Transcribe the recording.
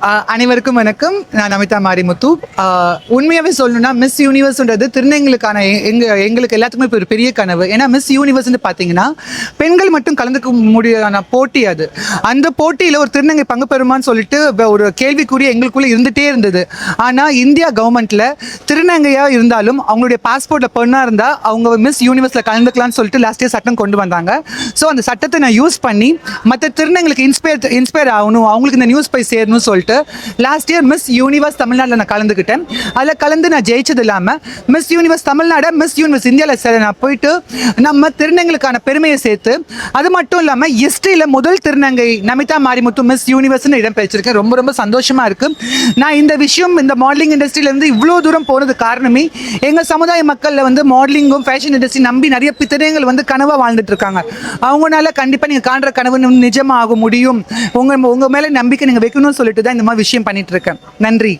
அனைவருக்கும் வணக்கம். நான் நமிதா மாரிமுத்து. உண்மையாகவே சொல்லணும்னா மிஸ் யூனிவர்ஸ்ன்றது திருநங்கைகளுக்கான எங்களுக்கு எல்லாத்துக்குமே இப்போ ஒரு பெரிய கனவு. ஏன்னா மிஸ் யூனிவர்ஸ்ன்னு பார்த்தீங்கன்னா பெண்கள் மட்டும் கலந்துக்க முடியாத போட்டி அது. அந்த போட்டியில் ஒரு திருநங்கை பங்கு பெறுமான்னு சொல்லிட்டு ஒரு கேள்விக்குறி எங்களுக்குள்ளே இருந்துகிட்டே இருந்தது. ஆனால் இந்தியா கவர்மெண்ட்டில் திருநங்கையாக இருந்தாலும் அவங்களுடைய பாஸ்போர்ட்டில் பெண்ணாக இருந்தால் அவங்க மிஸ் யூனிவர்ஸில் கலந்துக்கலாம்னு சொல்லிட்டு லாஸ்ட் இயர் சட்டம் கொண்டு வந்தாங்க. ஸோ அந்த சட்டத்தை நான் யூஸ் பண்ணி மற்ற திருநங்கைகளுக்கு இன்ஸ்பயர் ஆகணும், அவங்களுக்கு இந்த நியூஸ் போய் சேரணும்னு சொல்லிட்டு லாஸ்ட் இயர் மிஸ் யூனிவர்ஸ் தமிழ்நாட்டில் நான் கலந்துக்கிட்டேன். அதில் கலந்து நான் ஜெயிச்சது இல்லாமல் miss universe Tamil Nadu, miss universe இந்தியாவில் நான் போயிட்டு நம்ம திருநங்கைகளுக்கான பெருமையை சேர்த்து, அது மட்டும் இல்லாமல் ஹிஸ்ட்ரியில் முதல் திருநங்கை நமிதா மாரிமுத்து மிஸ் யூனிவர்ஸ்னு இடம் பெற்றிருக்கேன். ரொம்ப ரொம்ப சந்தோஷமாக இருக்குது. நான் இந்த விஷயம் இந்த மாடலிங் இண்டஸ்ட்ரியிலேருந்து இவ்வளோ தூரம் போனது காரணமே எங்கள் சமுதாய மக்களில் வந்து மாடலிங்கும் ஃபேஷன் இண்டஸ்ட்ரி நம்பி நிறைய திருநங்கைகள் வந்து கனவாக வாழ்ந்துட்டு இருக்காங்க. அவங்களால கண்டிப்பாக நீங்கள் காண்ற கனவு நிஜமாக முடியும், உங்கள் மேலே நம்பிக்கை நீங்கள் வைக்கணும்னு சொல்லிட்டு தான் இந்த மாதிரி விஷயம் பண்ணிட்டு இருக்கேன். நன்றி.